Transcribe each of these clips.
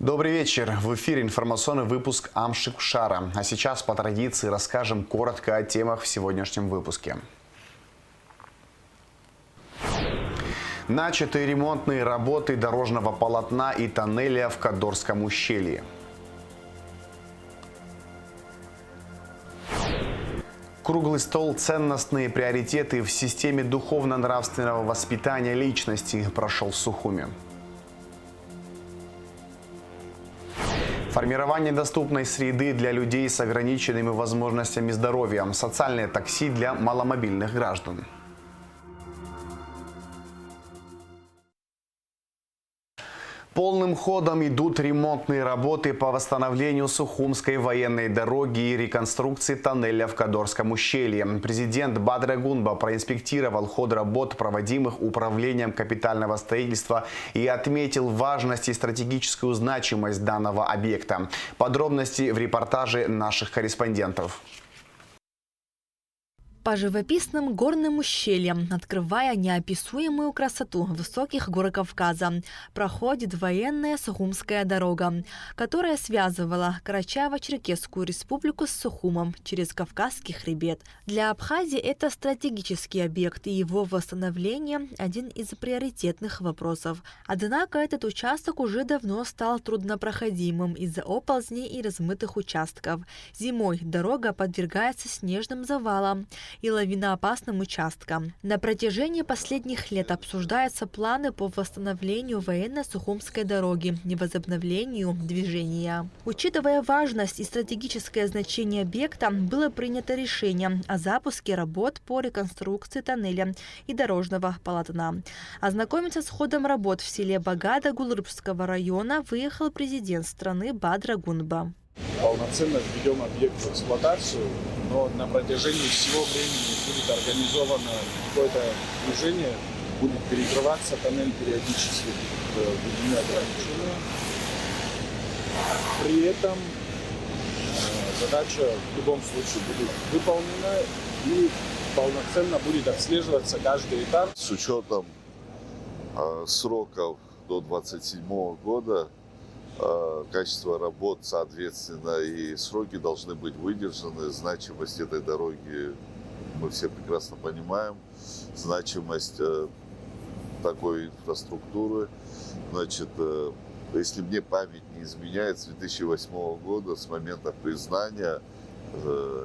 Добрый вечер. В эфире информационный выпуск Амшикшара. А сейчас по традиции расскажем коротко о темах в сегодняшнем выпуске. Начаты ремонтные работы дорожного полотна и тоннеля в Кадорском ущелье. Круглый стол «Ценностные приоритеты в системе духовно-нравственного воспитания личности» прошел в Сухуми. Формирование доступной среды для людей с ограниченными возможностями здоровья. Социальное такси для маломобильных граждан. Полным ходом идут ремонтные работы по восстановлению Сухумской военной дороги и реконструкции тоннеля в Кадорском ущелье. Президент Бадра Гунба проинспектировал ход работ, проводимых Управлением капитального строительства, и отметил важность и стратегическую значимость данного объекта. Подробности в репортаже наших корреспондентов. По живописным горным ущельям, открывая неописуемую красоту высоких гор Кавказа, проходит военная Сухумская дорога, которая связывала Карачаево-Черкесскую республику с Сухумом через Кавказский хребет. Для Абхазии это стратегический объект, и его восстановление – один из приоритетных вопросов. Однако этот участок уже давно стал труднопроходимым из-за оползней и размытых участков. Зимой дорога подвергается снежным завалам и лавиноопасным участкам. На протяжении последних лет обсуждаются планы по восстановлению военно-сухумской дороги и возобновлению движения. Учитывая важность и стратегическое значение объекта, было принято решение о запуске работ по реконструкции тоннеля и дорожного полотна. Ознакомиться с ходом работ в селе Багада Гулрыбского района выехал президент страны Бадра Гунба. Полноценно введем объект в эксплуатацию, но на протяжении всего времени будет организовано какое-то движение, будет перекрываться тоннель периодически, введены ограничения. При этом задача в любом случае будет выполнена и полноценно будет отслеживаться каждый этап. С учетом сроков до 2027 года качество работ, соответственно, и сроки должны быть выдержаны. Значимость этой дороги мы все прекрасно понимаем. Значимость такой инфраструктуры. Значит, если мне память не изменяет, с 2008 года, с момента признания,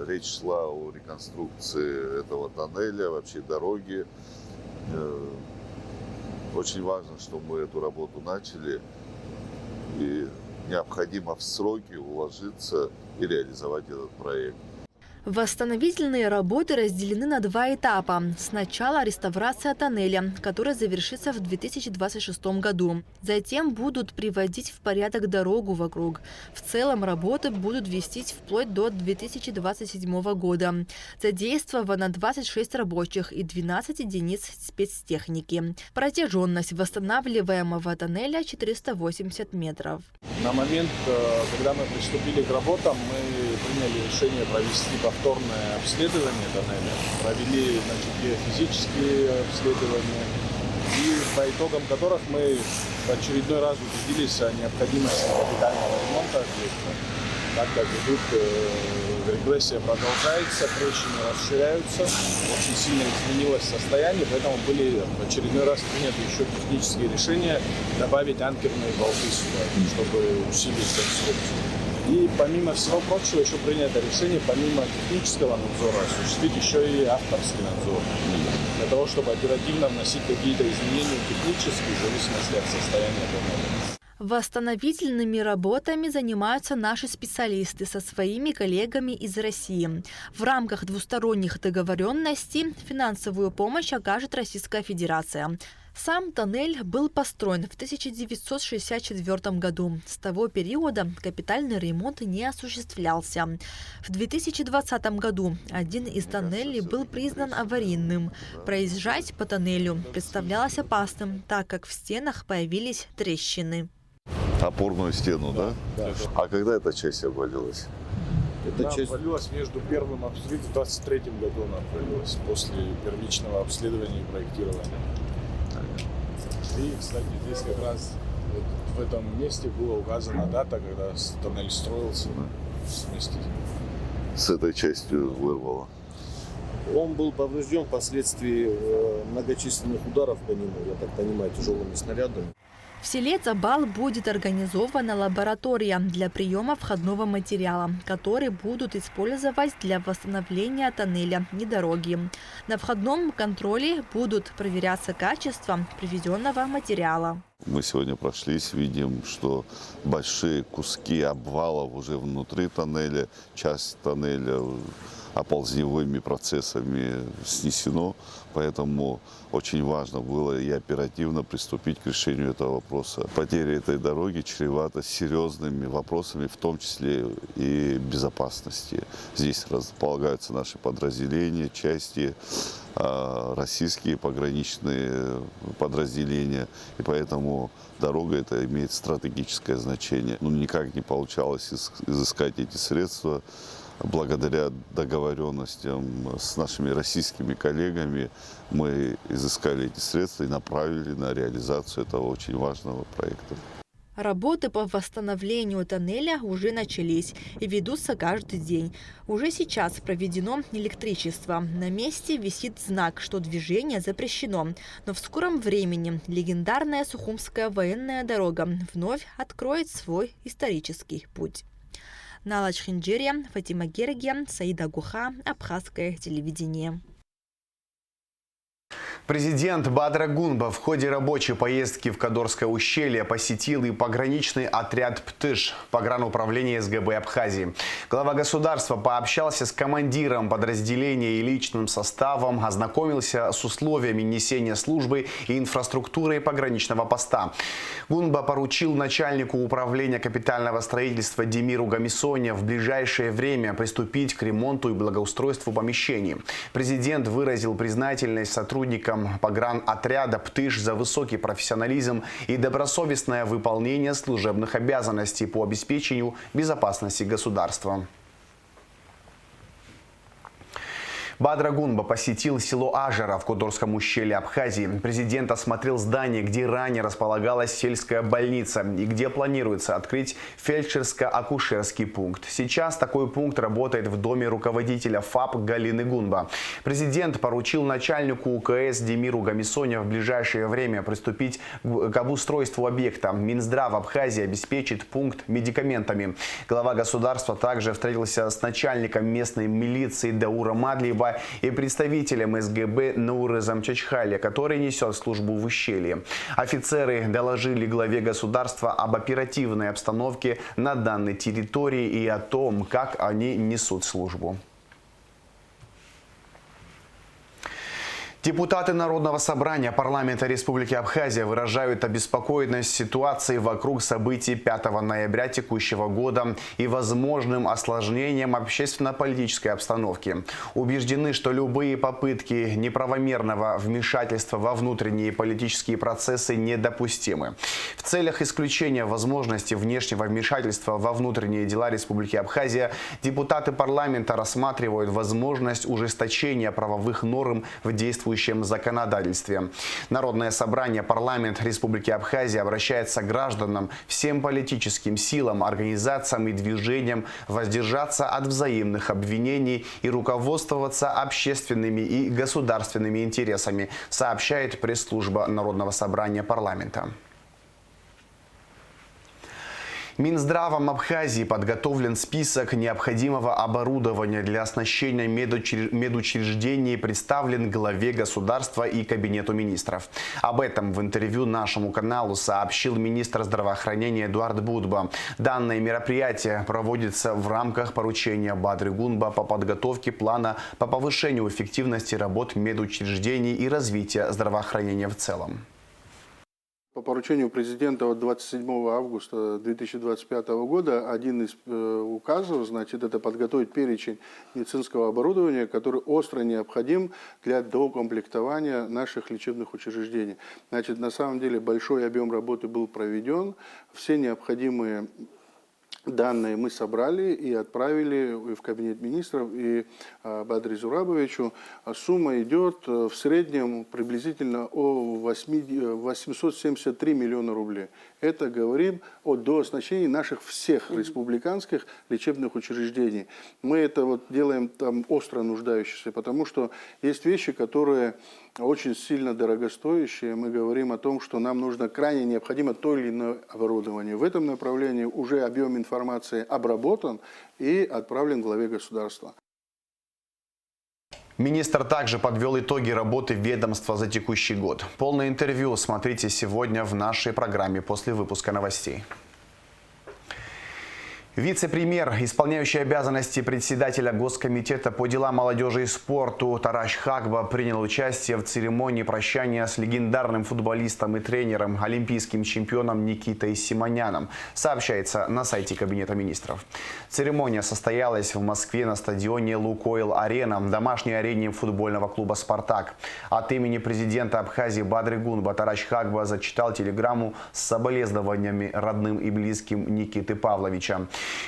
речь шла о реконструкции этого тоннеля, вообще дороги. Очень важно, что мы эту работу начали. И необходимо в сроки уложиться и реализовать этот проект. Восстановительные работы разделены на два этапа. Сначала реставрация тоннеля, которая завершится в 2026 году. Затем будут приводить в порядок дорогу вокруг. В целом работы будут вестись вплоть до 2027 года. Задействовано 26 рабочих и 12 единиц спецтехники. Протяженность восстанавливаемого тоннеля 480 метров. На момент, когда мы приступили к работам, мы приняли решение провести повторное обследование тоннеля, провели геофизические обследования, и по итогам которых мы в очередной раз убедились о необходимости капитального ремонта объекта, так как идут, регрессия продолжается, трещины расширяются, очень сильно изменилось состояние, поэтому были в очередной раз приняты еще технические решения добавить анкерные болты сюда, чтобы усилить конструкцию. И помимо всего прочего еще принято решение, помимо технического надзора, осуществить еще и авторский надзор. Для того, чтобы оперативно вносить какие-то изменения технические в зависимости от состояния тоннеля. Восстановительными работами занимаются наши специалисты со своими коллегами из России. В рамках двусторонних договоренностей финансовую помощь окажет Российская Федерация. Сам тоннель был построен в 1964 году. С того периода капитальный ремонт не осуществлялся. В 2020 году один из тоннелей был признан аварийным. Проезжать по тоннелю представлялось опасным, так как в стенах появились трещины. Опорную стену, да? Да. А когда эта часть обвалилась? Эта часть обвалилась между первым обследованием, в 2023 году она обвалилась, после первичного обследования и проектирования. И, кстати, здесь как раз в этом месте была указана дата, когда тоннель строился вместе. С этой частью вырвало. Он был поврежден впоследствии многочисленных ударов по нему, я так понимаю, тяжелыми снарядами. В селе Цабал будет организована лаборатория для приема входного материала, который будут использовать для восстановления тоннеля и дороги. На входном контроле будут проверяться качество привезенного материала. Мы сегодня прошлись, видим, что большие куски обвалов уже внутри тоннеля, часть тоннеля оползневыми процессами снесено, поэтому очень важно было и оперативно приступить к решению этого вопроса. Потеря этой дороги чревата серьезными вопросами, в том числе и безопасности. Здесь располагаются наши подразделения, части, российские пограничные подразделения, и поэтому дорога эта имеет стратегическое значение. Никак не получалось изыскать эти средства. Благодаря договоренностям с нашими российскими коллегами мы изыскали эти средства и направили на реализацию этого очень важного проекта. Работы по восстановлению тоннеля уже начались и ведутся каждый день. Уже сейчас проведено электричество. На месте висит знак, что движение запрещено. Но в скором времени легендарная Сухумская военная дорога вновь откроет свой исторический путь. Нала Чхинджерия, Фатима Гергия, Саида Гуха, Абхазское телевидение. Президент Бадра Гунба в ходе рабочей поездки в Кадорское ущелье посетил и пограничный отряд «Птыш» погрануправления СГБ Абхазии. Глава государства пообщался с командиром подразделения и личным составом, ознакомился с условиями несения службы и инфраструктурой пограничного поста. Гунба поручил начальнику управления капитального строительства Демиру Гамисоне в ближайшее время приступить к ремонту и благоустройству помещений. Президент выразил признательность сотрудникам погранотряда «Птыш» за высокий профессионализм и добросовестное выполнение служебных обязанностей по обеспечению безопасности государства. Бадра Гунба посетил село Ажара в Кодорском ущелье Абхазии. Президент осмотрел здание, где ранее располагалась сельская больница и где планируется открыть фельдшерско-акушерский пункт. Сейчас такой пункт работает в доме руководителя ФАП Галины Гунба. Президент поручил начальнику УКС Демиру Гамисоне в ближайшее время приступить к обустройству объекта. Минздрав Абхазии обеспечит пункт медикаментами. Глава государства также встретился с начальником местной милиции Даура Мадлиева и представителем СГБ Наурызом Чачхали, который несет службу в ущелье. Офицеры доложили главе государства об оперативной обстановке на данной территории и о том, как они несут службу. Депутаты Народного собрания парламента Республики Абхазия выражают обеспокоенность ситуацией вокруг событий 5 ноября текущего года и возможным осложнением общественно-политической обстановки. Убеждены, что любые попытки неправомерного вмешательства во внутренние политические процессы недопустимы. В целях исключения возможности внешнего вмешательства во внутренние дела Республики Абхазия депутаты парламента рассматривают возможность ужесточения правовых норм в действующем законодательстве. Народное собрание парламент Республики Абхазия обращается к гражданам, всем политическим силам, организациям и движениям воздержаться от взаимных обвинений и руководствоваться общественными и государственными интересами, сообщает пресс-служба Народного собрания парламента. Минздравом Абхазии подготовлен список необходимого оборудования для оснащения медучреждений, представлен главе государства и Кабинету министров. Об этом в интервью нашему каналу сообщил министр здравоохранения Эдуард Будба. Данное мероприятие проводится в рамках поручения Бадры Гунба по подготовке плана по повышению эффективности работ медучреждений и развития здравоохранения в целом. По поручению президента от 27 августа 2025 года один из указов, значит, это подготовить перечень медицинского оборудования, который остро необходим для доукомплектования наших лечебных учреждений. Значит, на самом деле большой объем работы был проведен, все необходимые данные мы собрали и отправили в кабинет министров и Бадре Зурабовичу. Сумма идет в среднем приблизительно о 873 миллиона рублей. Это говорим о дооснащении наших всех республиканских лечебных учреждений. Мы это вот делаем там остро нуждающиеся, потому что есть вещи, которые очень сильно дорогостоящие. Мы говорим о том, что нам нужно крайне необходимо то или иное оборудование. В этом направлении уже объем информации обработан и отправлен главе государства. Министр также подвел итоги работы ведомства за текущий год. Полное интервью смотрите сегодня в нашей программе после выпуска новостей. Вице-премьер, исполняющий обязанности председателя Госкомитета по делам молодежи и спорту Тараш Хагба принял участие в церемонии прощания с легендарным футболистом и тренером, олимпийским чемпионом Никитой Симоняном, сообщается на сайте Кабинета министров. Церемония состоялась в Москве на стадионе «Лукойл-Арена», домашней арене футбольного клуба «Спартак». От имени президента Абхазии Бадры Гунба Тараш Хагба зачитал телеграмму с соболезнованиями родным и близким Никиты Павловича.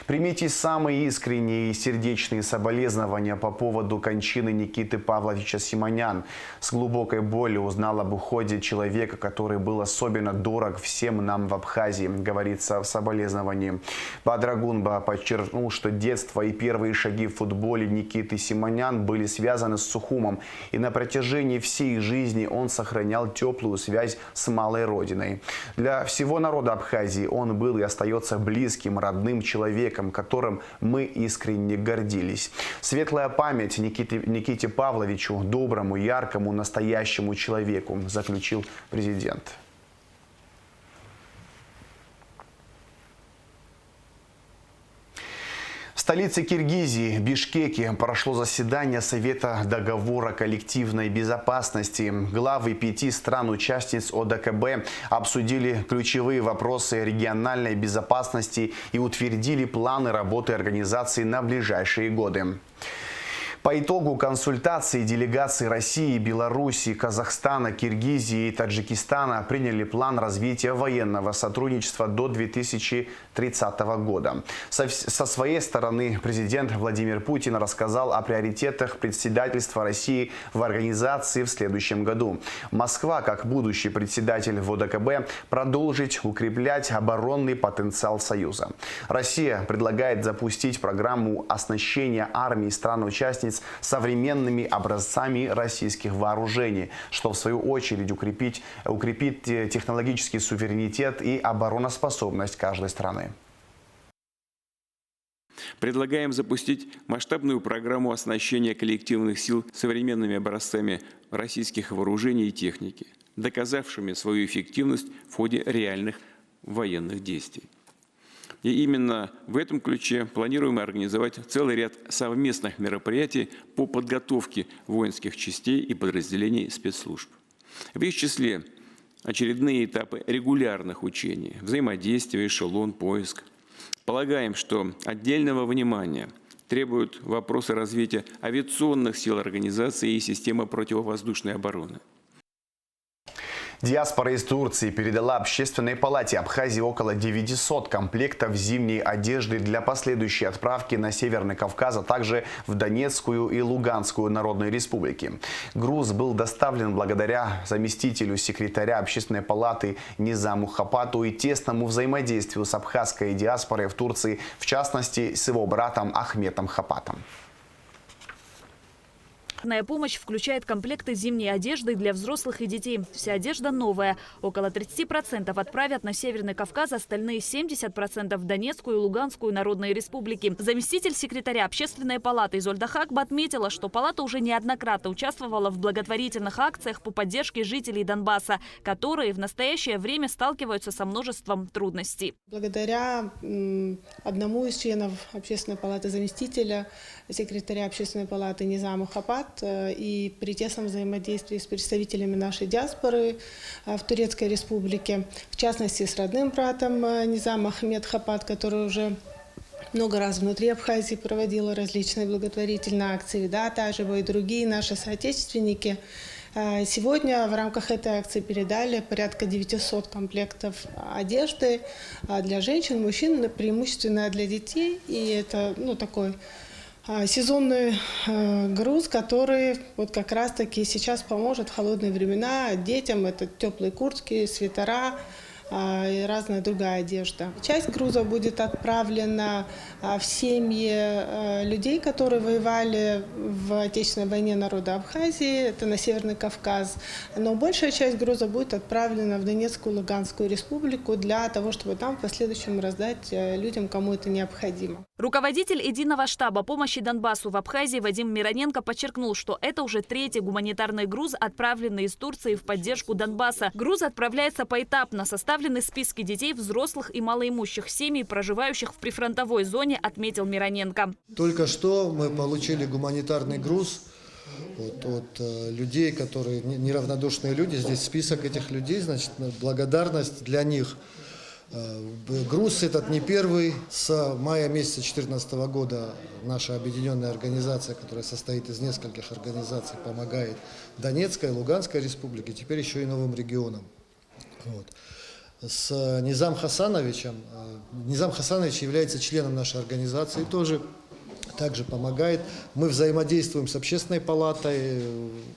Примите самые искренние и сердечные соболезнования по поводу кончины Никиты Павловича Симонян. С глубокой болью узнал об уходе человека, который был особенно дорог всем нам в Абхазии, говорится в соболезновании. Бадра Гунба подчеркнул, что детство и первые шаги в футболе Никиты Симонян были связаны с Сухумом, и на протяжении всей жизни он сохранял теплую связь с малой родиной. Для всего народа Абхазии он был и остается близким, родным человеком, которым мы искренне гордились. Светлая память Никите Павловичу, доброму, яркому, настоящему человеку, заключил президент. В столице Киргизии, Бишкеке, прошло заседание Совета договора коллективной безопасности. Главы 5 стран-участниц ОДКБ обсудили ключевые вопросы региональной безопасности и утвердили планы работы организации на ближайшие годы. По итогу консультаций делегации России, Беларуси, Казахстана, Киргизии и Таджикистана приняли план развития военного сотрудничества до 2030 года. Со своей стороны президент Владимир Путин рассказал о приоритетах председательства России в организации в следующем году. Москва, как будущий председатель в ОДКБ, продолжит укреплять оборонный потенциал Союза. Россия предлагает запустить программу оснащения армии стран-участниц современными образцами российских вооружений, что в свою очередь укрепит технологический суверенитет и обороноспособность каждой страны. Предлагаем запустить масштабную программу оснащения коллективных сил современными образцами российских вооружений и техники, доказавшими свою эффективность в ходе реальных военных действий. И именно в этом ключе планируем организовать целый ряд совместных мероприятий по подготовке воинских частей и подразделений спецслужб. В их числе очередные этапы регулярных учений, взаимодействие, эшелон, поиск. Полагаем, что отдельного внимания требуют вопросы развития авиационных сил организации и системы противовоздушной обороны. Диаспора из Турции передала Общественной палате Абхазии около 900 комплектов зимней одежды для последующей отправки на Северный Кавказ, а также в Донецкую и Луганскую народные республики. Груз был доставлен благодаря заместителю секретаря Общественной палаты Низаму Хапату и тесному взаимодействию с абхазской диаспорой в Турции, в частности с его братом Ахметом Хапатом. Помощь включает комплекты зимней одежды для взрослых и детей. Вся одежда новая. Около 30% отправят на Северный Кавказ, остальные 70% в Донецкую и Луганскую народные республики. Заместитель секретаря Общественной палаты Изольда Хагба отметила, что палата уже неоднократно участвовала в благотворительных акциях по поддержке жителей Донбасса, которые в настоящее время сталкиваются со множеством трудностей. Благодаря одному из членов Общественной палаты, заместителя секретаря Общественной палаты Низаму Хапат, и при тесном взаимодействии с представителями нашей диаспоры в Турецкой республике, в частности с родным братом Низам Ахмед Хапат, который уже много раз внутри Абхазии проводила различные благотворительные акции, да, также и другие наши соотечественники. Сегодня в рамках этой акции передали порядка 900 комплектов одежды для женщин, мужчин, преимущественно для детей. И это такой сезонный груз, который вот как раз-таки сейчас поможет в холодные времена детям. Это теплые куртки, свитера и разная другая одежда. Часть груза будет отправлена в семьи людей, которые воевали в Отечественной войне народа Абхазии, это на Северный Кавказ. Но большая часть груза будет отправлена в Донецкую и Луганскую республику для того, чтобы там в последующем раздать людям, кому это необходимо. Руководитель единого штаба помощи Донбассу в Абхазии Вадим Мироненко подчеркнул, что это уже третий гуманитарный груз, отправленный из Турции в поддержку Донбасса. Груз отправляется поэтапно. Составлены списки детей, взрослых и малоимущих семей, проживающих в прифронтовой зоне, отметил Мироненко. Только что мы получили гуманитарный груз от людей, которые неравнодушные люди. Здесь список этих людей, значит, благодарность для них. Груз этот не первый. С мая месяца 2014 года наша объединенная организация, которая состоит из нескольких организаций, помогает Донецкой и Луганской республике, теперь еще и новым регионам. С Низам Хасановичем. Низам Хасанович является членом нашей организации, также помогает. Мы взаимодействуем с Общественной палатой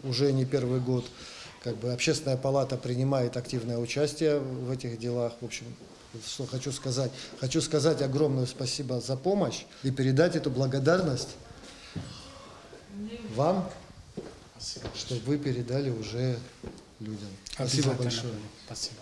уже не первый год. Общественная палата принимает активное участие в этих делах. В общем, что хочу сказать? Хочу сказать огромное спасибо за помощь и передать эту благодарность вам, что вы передали уже людям. Спасибо большое. Спасибо.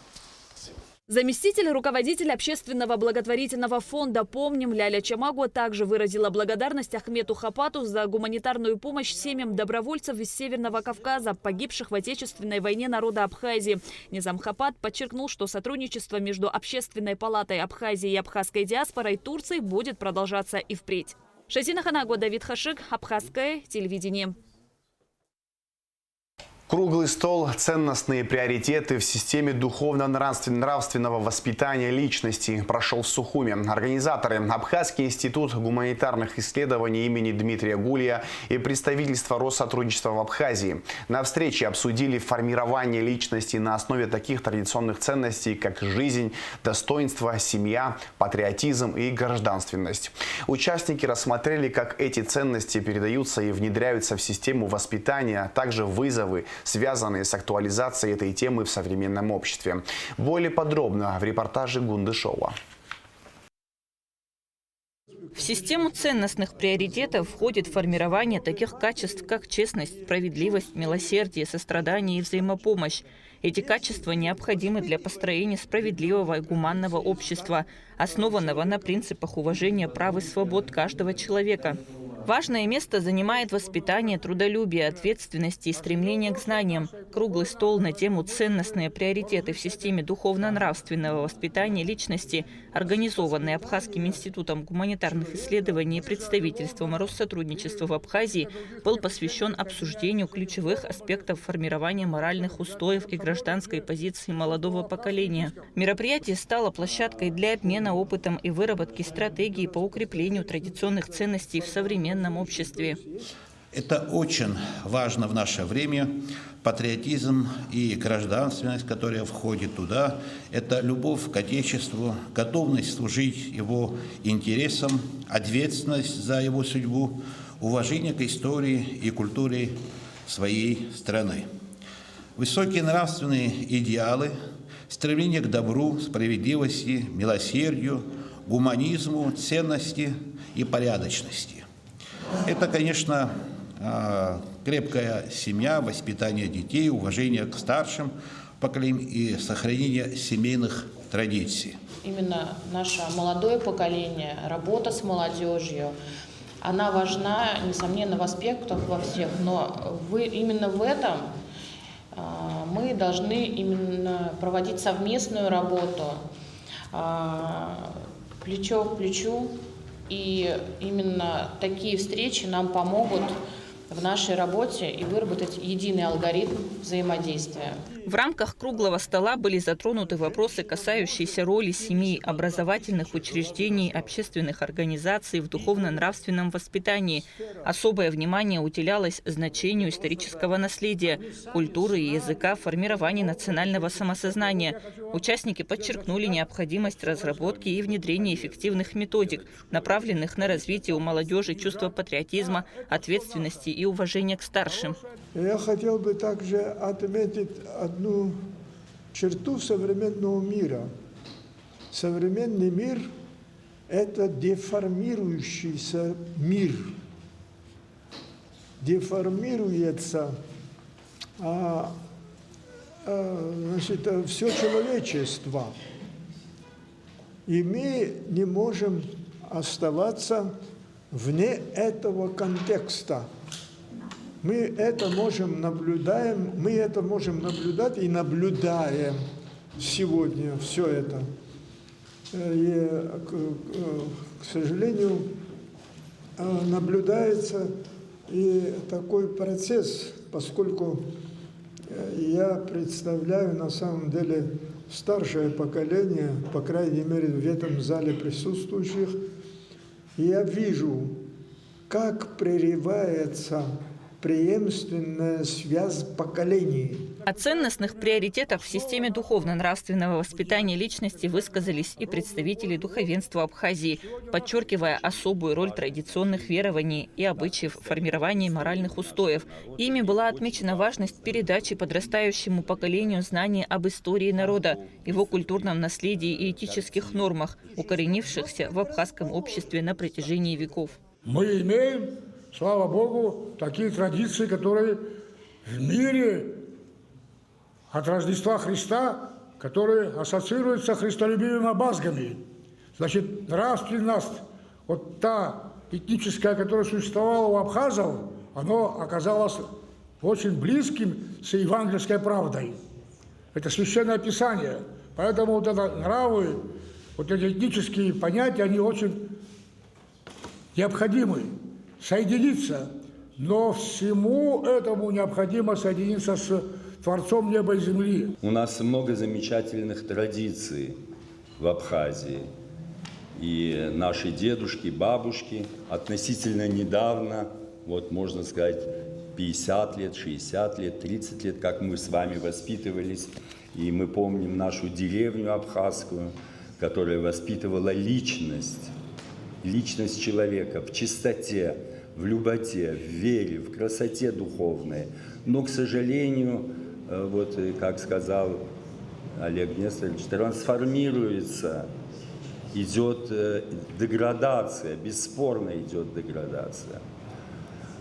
Заместитель руководителя общественного благотворительного фонда «Помним» Ляля Чамагуа также выразила благодарность Ахмету Хапату за гуманитарную помощь семьям добровольцев из Северного Кавказа, погибших в Отечественной войне народа Абхазии. Низам Хапат подчеркнул, что сотрудничество между Общественной палатой Абхазии и абхазской диаспорой Турции будет продолжаться и впредь. Шазина Ханагуа, Давид Хашик, Абхазское телевидение. Круглый стол «Ценностные приоритеты в системе духовно-нравственного воспитания личности» прошел в Сухуме. Организаторы – Абхазский институт гуманитарных исследований имени Дмитрия Гулия и представительство Россотрудничества в Абхазии. На встрече обсудили формирование личности на основе таких традиционных ценностей, как жизнь, достоинство, семья, патриотизм и гражданственность. Участники рассмотрели, как эти ценности передаются и внедряются в систему воспитания, а также вызовы, связанные с актуализацией этой темы в современном обществе. Более подробно в репортаже Гундышова. В систему ценностных приоритетов входит формирование таких качеств, как честность, справедливость, милосердие, сострадание и взаимопомощь. Эти качества необходимы для построения справедливого и гуманного общества, основанного на принципах уважения прав и свобод каждого человека. Важное место занимает воспитание трудолюбия, ответственности и стремления к знаниям. Круглый стол на тему «Ценностные приоритеты в системе духовно-нравственного воспитания личности», организованный Абхазским институтом гуманитарных исследований и представительством Россотрудничества в Абхазии, был посвящен обсуждению ключевых аспектов формирования моральных устоев и гражданской позиции молодого поколения. Мероприятие стало площадкой для обмена опытом и выработки стратегий по укреплению традиционных ценностей в современном обществе. Это очень важно в наше время. Патриотизм и гражданственность, которая входит туда, это любовь к Отечеству, готовность служить его интересам, ответственность за его судьбу, уважение к истории и культуре своей страны. Высокие нравственные идеалы, стремление к добру, справедливости, милосердию, гуманизму, ценности и порядочности. Это, конечно, крепкая семья, воспитание детей, уважение к старшим поколениям и сохранение семейных традиций. Именно наше молодое поколение, работа с молодежью, она важна, несомненно, в аспектах во всех, но именно в этом мы должны именно проводить совместную работу, плечо к плечу. И именно такие встречи нам помогут в нашей работе и выработать единый алгоритм взаимодействия. В рамках круглого стола были затронуты вопросы, касающиеся роли семей, образовательных учреждений, общественных организаций в духовно-нравственном воспитании. Особое внимание уделялось значению исторического наследия, культуры и языка в формировании национального самосознания. Участники подчеркнули необходимость разработки и внедрения эффективных методик, направленных на развитие у молодежи чувства патриотизма, ответственности и уважения к старшим. Я хотел бы также отметить одну черту современного мира. Современный мир – это деформирующийся мир. Деформируется все человечество. И мы не можем оставаться вне этого контекста. Мы это можем наблюдать и наблюдаем сегодня все это. И, к сожалению, наблюдается и такой процесс, поскольку я представляю на самом деле старшее поколение, по крайней мере в этом зале присутствующих, и я вижу, как прерывается преемственная связь поколений. О ценностных приоритетах в системе духовно-нравственного воспитания личности высказались и представители духовенства Абхазии, подчеркивая особую роль традиционных верований и обычаев в формировании моральных устоев. Ими была отмечена важность передачи подрастающему поколению знаний об истории народа, его культурном наследии и этических нормах, укоренившихся в абхазском обществе на протяжении веков. Мы имеем, слава Богу, такие традиции, которые в мире от Рождества Христа, которые ассоциируются с христолюбивыми абазгами. Значит, нравственность, вот та этническая, которая существовала у абхазов, она оказалась очень близким с евангельской правдой. Это священное писание. Поэтому вот это нравы, вот эти этнические понятия, они очень необходимы. Соединиться, но всему этому необходимо соединиться с Творцом неба и земли. У нас много замечательных традиций в Абхазии. И наши дедушки, бабушки относительно недавно, вот можно сказать, 50 лет, 60 лет, 30 лет, как мы с вами воспитывались. И мы помним нашу деревню абхазскую, которая воспитывала личность человека в чистоте, в люботе, в вере, в красоте духовной. Но, к сожалению, вот как сказал Олег Несторович, трансформируется, идет деградация, бесспорно идет деградация.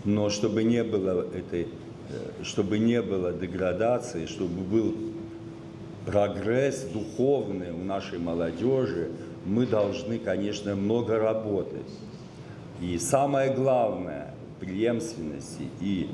Но чтобы не было деградации, чтобы был прогресс духовный у нашей молодежи, мы должны, конечно, много работать. И самое главное в преемственности и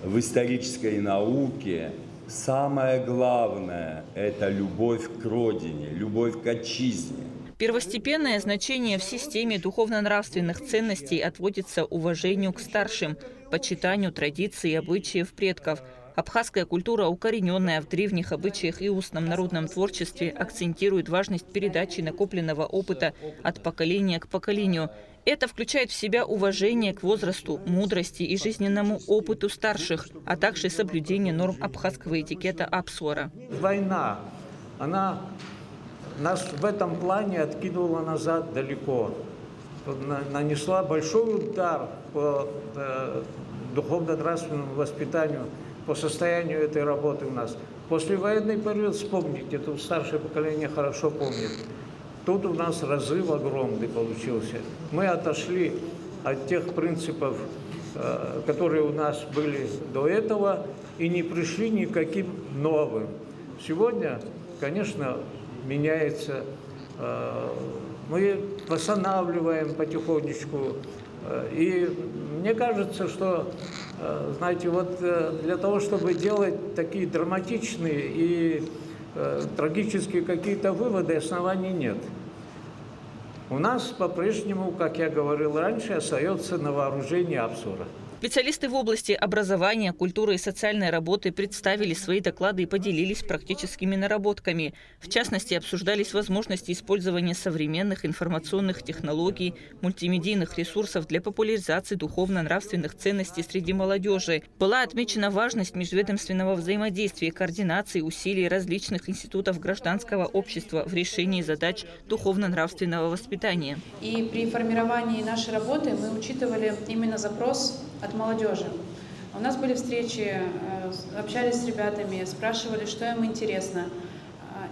в исторической науке, самое главное – это любовь к родине, любовь к отчизне. Первостепенное значение в системе духовно-нравственных ценностей отводится уважению к старшим, почитанию традиций и обычаев предков. Абхазская культура, укорененная в древних обычаях и устном народном творчестве, акцентирует важность передачи накопленного опыта от поколения к поколению. Это включает в себя уважение к возрасту, мудрости и жизненному опыту старших, а также соблюдение норм абхазского этикета Апсуара. Война, она нас в этом плане откинула назад далеко, нанесла большой удар по духовно-нравственному воспитанию, по состоянию этой работы у нас. Послевоенный период, вспомните, тут старшее поколение хорошо помнит. Тут у нас разрыв огромный получился. Мы отошли от тех принципов, которые у нас были до этого, и не пришли ни к каким новым. Сегодня, конечно, меняется. Мы восстанавливаем потихонечку. И мне кажется, что, знаете, вот для того, чтобы делать такие драматичные и трагические какие-то выводы, оснований нет. У нас по-прежнему, как я говорил раньше, остается на вооружении Апсуара. Специалисты в области образования, культуры и социальной работы представили свои доклады и поделились практическими наработками. В частности, обсуждались возможности использования современных информационных технологий, мультимедийных ресурсов для популяризации духовно-нравственных ценностей среди молодежи. Была отмечена важность межведомственного взаимодействия и координации усилий различных институтов гражданского общества в решении задач духовно-нравственного воспитания. И при формировании нашей работы мы учитывали именно запрос от молодежи. У нас были встречи, общались с ребятами, спрашивали, что им интересно.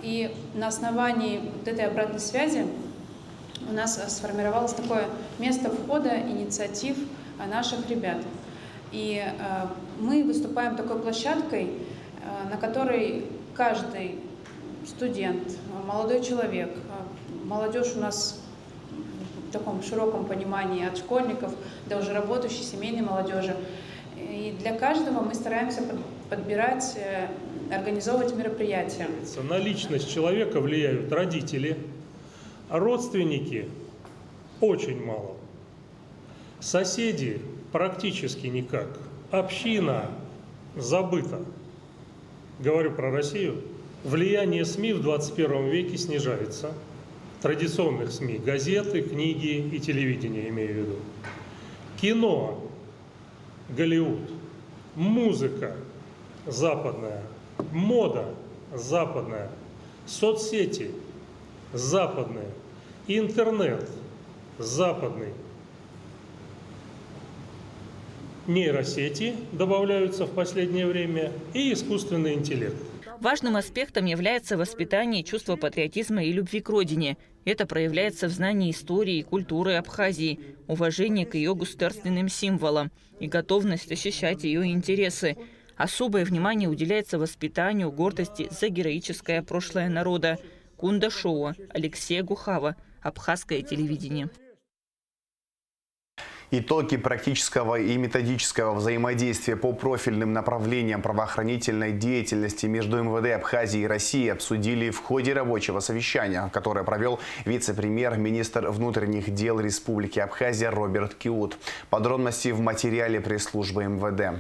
И на основании вот этой обратной связи у нас сформировалось такое место входа инициатив наших ребят. И мы выступаем такой площадкой, на которой каждый студент, молодой человек, молодежь у нас в таком широком понимании, от школьников до уже работающей семейной молодежи. И для каждого мы стараемся подбирать, организовывать мероприятия. На личность человека влияют родители, а родственники очень мало. Соседи практически никак. Община забыта. Говорю про Россию. Влияние СМИ в 21 веке снижается. Традиционных СМИ, газеты, книги и телевидение, имею в виду. Кино, Голливуд, музыка западная, мода западная, соцсети западные, интернет западный, нейросети добавляются в последнее время и искусственный интеллект. Важным аспектом является воспитание чувства патриотизма и любви к родине. Это проявляется в знании истории и культуры Абхазии, уважении к ее государственным символам и готовность защищать ее интересы. Особое внимание уделяется воспитанию гордости за героическое прошлое народа. Кунда Шоу, Алексея Гухава, Абхазское телевидение. Итоги практического и методического взаимодействия по профильным направлениям правоохранительной деятельности между МВД Абхазии и России обсудили в ходе рабочего совещания, которое провел вице-премьер-министр внутренних дел Республики Абхазия Роберт Киут. Подробности в материале пресс-службы МВД.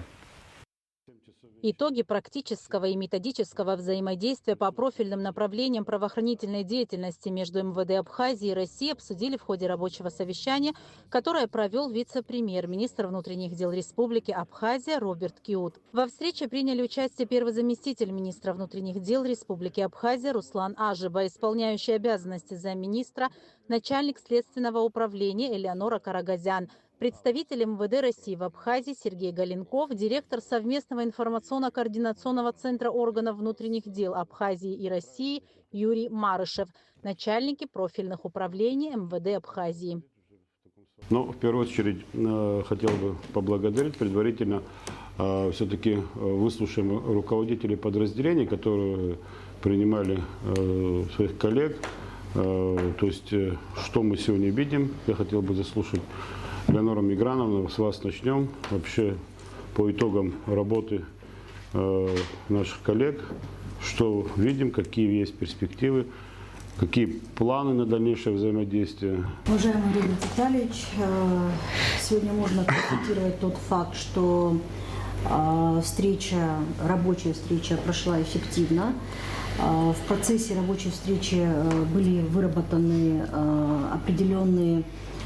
Итоги практического и методического взаимодействия по профильным направлениям правоохранительной деятельности между МВД Абхазии и России обсудили в ходе рабочего совещания, которое провел вице-премьер-министр внутренних дел Республики Абхазия Роберт Киут. Во встрече приняли участие первый заместитель министра внутренних дел Республики Абхазия Руслан Ажиба, исполняющий обязанности замминистра, начальник следственного управления Элеонора Карагазян, представитель МВД России в Абхазии Сергей Галенков, директор совместного информационно-координационного центра органов внутренних дел Абхазии и России Юрий Марышев, начальники профильных управлений МВД Абхазии. В первую очередь хотел бы поблагодарить предварительно. Все-таки выслушаем руководителей подразделений, которые принимали своих коллег. То есть, что мы сегодня видим, я хотел бы заслушать. Элеонора Миграновна, с вас начнем. Вообще по итогам работы наших коллег, что видим, какие есть перспективы, какие планы на дальнейшее взаимодействие. Уважаемый Роберт Витальевич, сегодня можно констатировать тот факт, что рабочая встреча прошла эффективно. В процессе рабочей встречи были выработаны определенные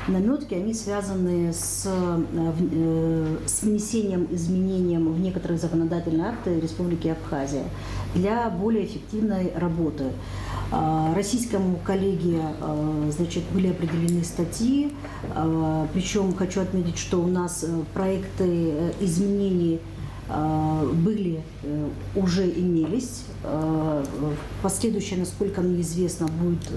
наметки, они связаны с внесением изменений в некоторые законодательные акты Республики Абхазия для более эффективной работы. Российскому коллеге были определены статьи, причем хочу отметить, что у нас проекты изменений уже имелись. Последующая, насколько мне известно, будет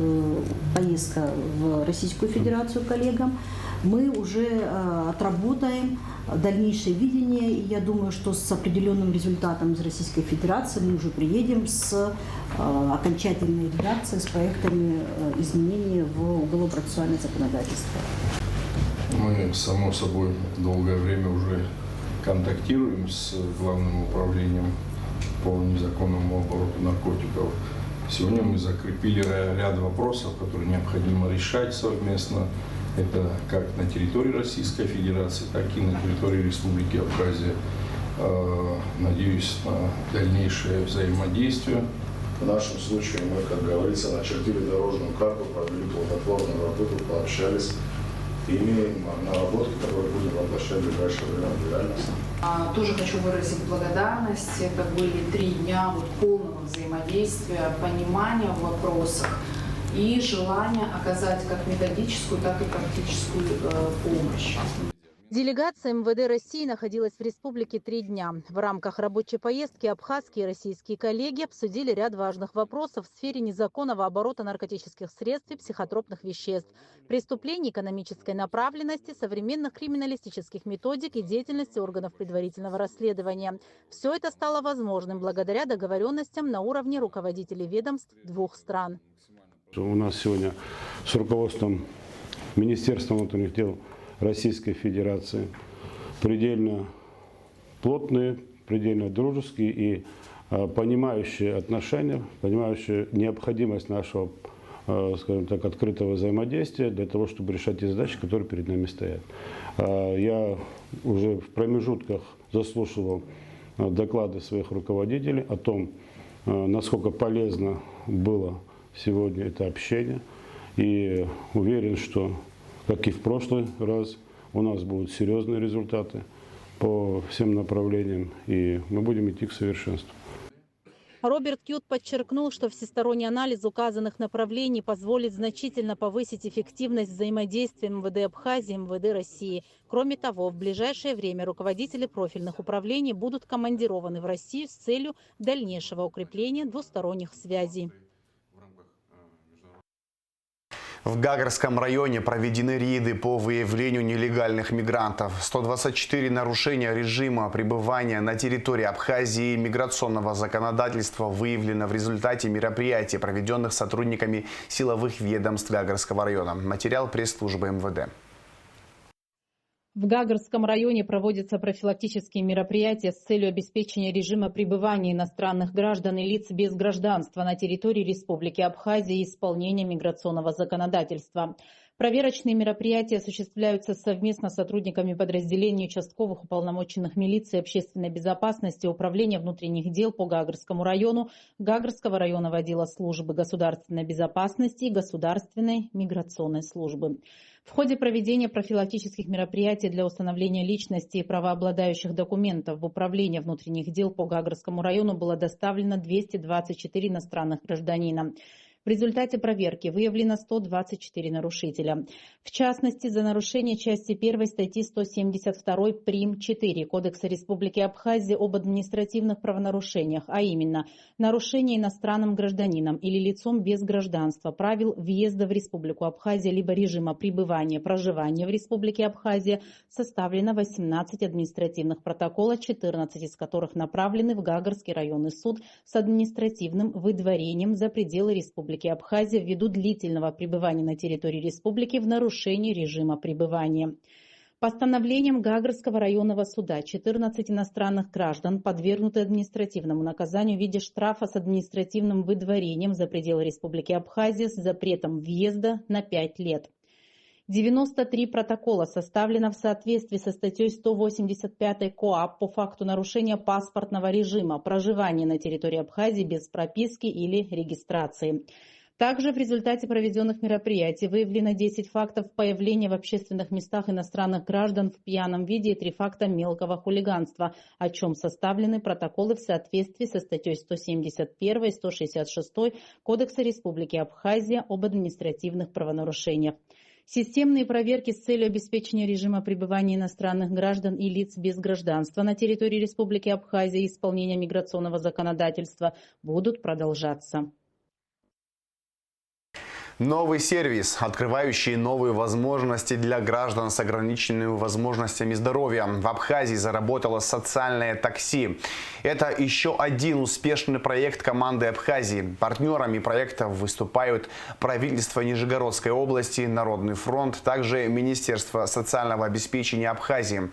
поездка в Российскую Федерацию коллегам. Мы уже отработаем дальнейшее видение, и я думаю, что с определенным результатом из Российской Федерации мы уже приедем с окончательной редакцией, с проектами изменений в уголовно-процессуальное законодательство. Мы, само собой, долгое время уже контактируем с Главным управлением по незаконному обороту наркотиков. Сегодня мы закрепили ряд вопросов, которые необходимо решать совместно Это как на территории Российской Федерации, так и на территории Республики Абхазия. Надеюсь на дальнейшее взаимодействие. В нашем случае мы, как говорится, начертили дорожную карту, провели плодотворную работу, пообщались и имеем наработки, которые будем воплощать в ближайшее время в реальность. Тоже хочу выразить благодарность. Это были 3 дня полного взаимодействия, понимания в вопросах и желания оказать как методическую, так и практическую помощь. Делегация МВД России находилась в республике 3 дня. В рамках рабочей поездки абхазские и российские коллеги обсудили ряд важных вопросов в сфере незаконного оборота наркотических средств и психотропных веществ, преступлений экономической направленности, современных криминалистических методик и деятельности органов предварительного расследования. Все это стало возможным благодаря договоренностям на уровне руководителей ведомств 2 стран. У нас сегодня с руководством Министерства внутренних дел Российской Федерации предельно плотные, предельно дружеские и понимающие отношения, понимающие необходимость нашего, скажем так, открытого взаимодействия для того, чтобы решать те задачи, которые перед нами стоят. Я уже в промежутках заслушивал доклады своих руководителей о том, насколько полезно было сегодня это общение, и уверен, что, как и в прошлый раз, у нас будут серьезные результаты по всем направлениям, и мы будем идти к совершенству. Роберт Кют подчеркнул, что всесторонний анализ указанных направлений позволит значительно повысить эффективность взаимодействия МВД Абхазии и МВД России. Кроме того, в ближайшее время руководители профильных управлений будут командированы в Россию с целью дальнейшего укрепления двусторонних связей. В Гагарском районе проведены рейды по выявлению нелегальных мигрантов. 124 нарушения режима пребывания на территории Абхазии миграционного законодательства выявлено в результате мероприятий, проведенных сотрудниками силовых ведомств Гагарского района. Материал пресс-службы МВД. В Гагарском районе проводятся профилактические мероприятия с целью обеспечения режима пребывания иностранных граждан и лиц без гражданства на территории Республики Абхазия и исполнения миграционного законодательства. Проверочные мероприятия осуществляются совместно с сотрудниками подразделений участковых уполномоченных милиции общественной безопасности Управления внутренних дел по Гагарскому району, Гагарского районного отдела службы государственной безопасности и государственной миграционной службы. В ходе проведения профилактических мероприятий для установления личности и правообладающих документов в Управление внутренних дел по Гагарскому району было доставлено 224 иностранных гражданина. В результате проверки выявлено 124 нарушителя. В частности, за нарушение части 1 статьи 172 прим. 4 Кодекса Республики Абхазия об административных правонарушениях, а именно нарушение иностранным гражданином или лицом без гражданства правил въезда в Республику Абхазия либо режима пребывания, проживания в Республике Абхазия, составлено 18 административных протоколов, 14 из которых направлены в Гагарский районный суд с административным выдворением за пределы Республики Абхазия ввиду длительного пребывания на территории республики в нарушении режима пребывания. Постановлением Гагарского районного суда 14 иностранных граждан подвергнуты административному наказанию в виде штрафа с административным выдворением за пределы Республики Абхазия с запретом въезда на 5 лет. 93 протокола составлено в соответствии со статьей 185 КоАП по факту нарушения паспортного режима проживания на территории Абхазии без прописки или регистрации. Также в результате проведенных мероприятий выявлено 10 фактов появления в общественных местах иностранных граждан в пьяном виде и 3 факта мелкого хулиганства, о чем составлены протоколы в соответствии со статьей 171 и 166 Кодекса Республики Абхазия об административных правонарушениях. Системные проверки с целью обеспечения режима пребывания иностранных граждан и лиц без гражданства на территории Республики Абхазия и исполнения миграционного законодательства будут продолжаться. Новый сервис, открывающий новые возможности для граждан с ограниченными возможностями здоровья. В Абхазии заработало социальное такси. Это еще один успешный проект команды Абхазии. Партнерами проекта выступают правительство Нижегородской области, Народный фронт, также Министерство социального обеспечения Абхазии.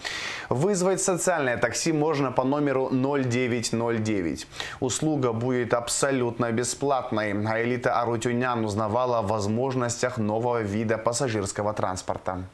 Вызвать социальное такси можно по номеру 0909. Услуга будет абсолютно бесплатной. Аэлита Арутюнян узнавала возможностях нового вида пассажирского транспорта.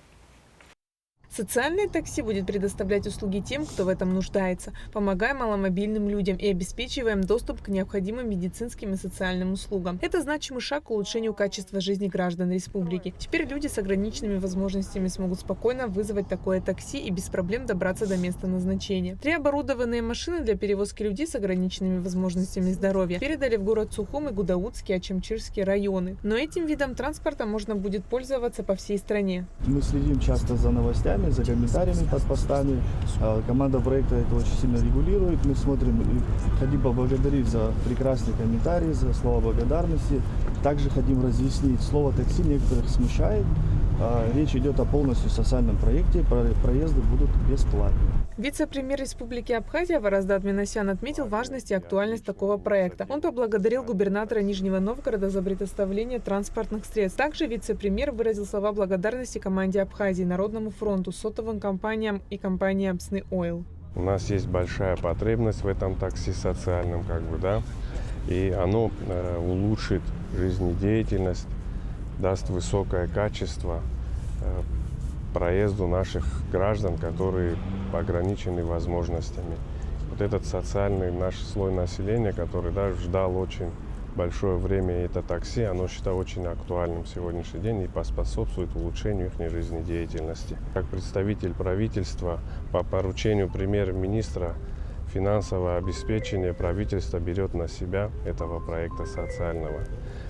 Социальное такси будет предоставлять услуги тем, кто в этом нуждается, помогая маломобильным людям и обеспечивая им доступ к необходимым медицинским и социальным услугам. Это значимый шаг к улучшению качества жизни граждан республики. Теперь люди с ограниченными возможностями смогут спокойно вызвать такое такси и без проблем добраться до места назначения. 3 оборудованные машины для перевозки людей с ограниченными возможностями здоровья передали в город Сухум и Гудаутский, Ачамчирский районы. Но этим видом транспорта можно будет пользоваться по всей стране. Мы следим часто за новостями, за комментариями под постами. Команда проекта это очень сильно регулирует. Мы смотрим и хотим поблагодарить за прекрасные комментарии, за слова благодарности. Также хотим разъяснить, слово такси некоторых смущает. Речь идет о полностью социальном проекте, проезды будут бесплатные. Вице-премьер Республики Абхазия Вараздат Минасян отметил важность и актуальность такого проекта. Он поблагодарил губернатора Нижнего Новгорода за предоставление транспортных средств. Также вице-премьер выразил слова благодарности команде Абхазии, Народному фронту, сотовым компаниям и компании Абсны Ойл. У нас есть большая потребность в этом такси социальном, и оно улучшит жизнедеятельность, даст высокое качество проезду наших граждан, которые ограничены возможностями. Вот этот социальный наш слой населения, который ждал очень большое время это такси, оно считаю очень актуальным в сегодняшний день и поспособствует улучшению их жизнедеятельности. Как представитель правительства по поручению премьер-министра финансовое обеспечение правительства берет на себя этого проекта социального.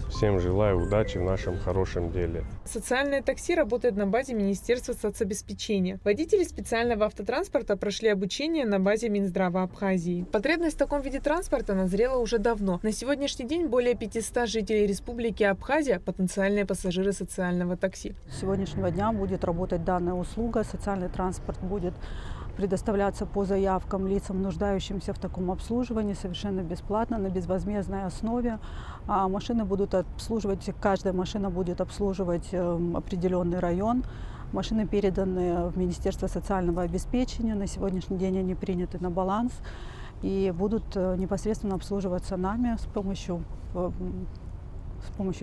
Всем желаю удачи в нашем хорошем деле. Социальное такси работает на базе Министерства соцобеспечения. Водители специального автотранспорта прошли обучение на базе Минздрава Абхазии. Потребность в таком виде транспорта назрела уже давно. На сегодняшний день более 500 жителей Республики Абхазия – потенциальные пассажиры социального такси. С сегодняшнего дня будет работать данная услуга. Социальный транспорт будет предоставляться по заявкам лицам, нуждающимся в таком обслуживании, совершенно бесплатно, на безвозмездной основе. А машины будут обслуживать, каждая машина будет обслуживать определенный район. Машины переданы в Министерство социального обеспечения. На сегодняшний день они приняты на баланс и будут непосредственно обслуживаться нами с помощью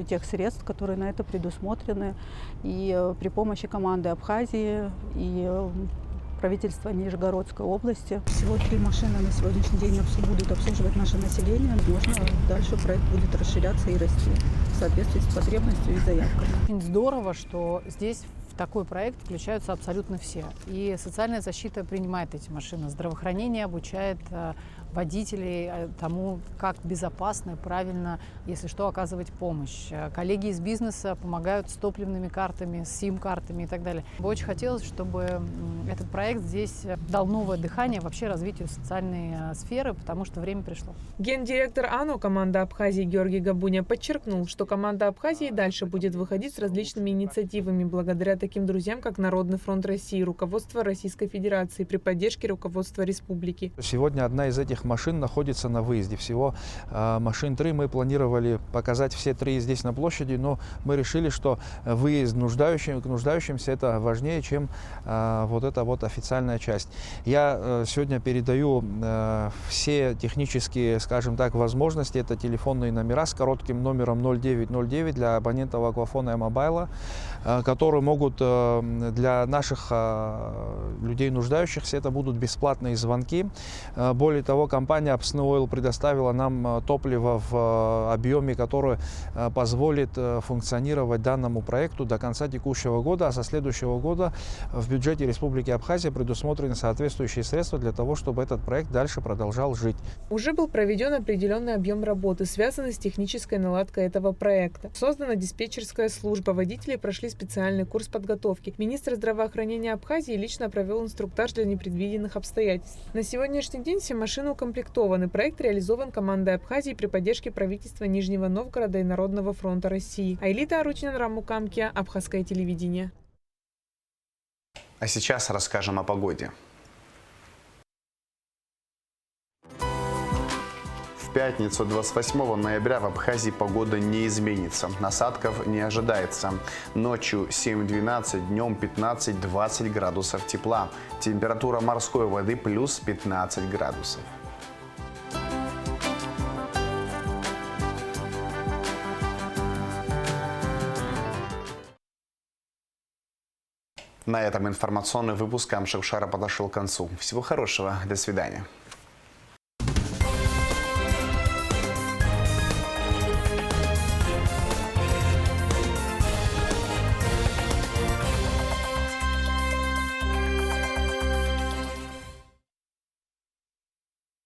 тех средств, которые на это предусмотрены. И при помощи команды Абхазии и правительства Нижегородской области. Всего 3 машины на сегодняшний день будут обслуживать наше население. Возможно, дальше проект будет расширяться и расти в соответствии с потребностью и заявками. Очень здорово, что здесь в такой проект включаются абсолютно все. И социальная защита принимает эти машины, здравоохранение обучает водителей тому, как безопасно и правильно, если что, оказывать помощь. Коллеги из бизнеса помогают с топливными картами, с сим-картами и так далее. Бы очень хотелось, чтобы этот проект здесь дал новое дыхание вообще развитию социальной сферы, потому что время пришло. Гендиректор АНО команды Абхазии Георгий Габуня подчеркнул, что команда Абхазии дальше будет выходить с различными инициативами благодаря таким друзьям, как Народный фронт России, руководство Российской Федерации при поддержке руководства республики. Сегодня одна из этих машин находится на выезде. Всего машин 3. Мы планировали показать все 3 здесь на площади, но мы решили, что выезд к нуждающимся это важнее, чем вот эта вот официальная часть. Я сегодня передаю все технические, скажем так, возможности. Это телефонные номера с коротким номером 0909 для абонентов Аквафона и Мобайла, которые могут для наших людей нуждающихся, это будут бесплатные звонки. Более того, компания Абсны Ойл предоставила нам топливо в объеме, который позволит функционировать данному проекту до конца текущего года, а со следующего года в бюджете Республики Абхазия предусмотрены соответствующие средства для того, чтобы этот проект дальше продолжал жить. Уже был проведен определенный объем работы, связанный с технической наладкой этого проекта. Создана диспетчерская служба, водители прошли специальный курс подготовки. Министр здравоохранения Абхазии лично провел инструктаж для непредвиденных обстоятельств. На сегодняшний день все машины укомплектованы. Проект реализован командой Абхазии при поддержке правительства Нижнего Новгорода и Народного фронта России. Айлита Арутина, Рамукамкия, Абхазское телевидение. А сейчас расскажем о погоде. В пятницу 28 ноября в Абхазии погода не изменится. Осадков не ожидается. Ночью 7-12, днем 15-20 градусов тепла. Температура морской воды плюс 15 градусов. На этом информационный выпуск Амшевшара подошел к концу. Всего хорошего. До свидания.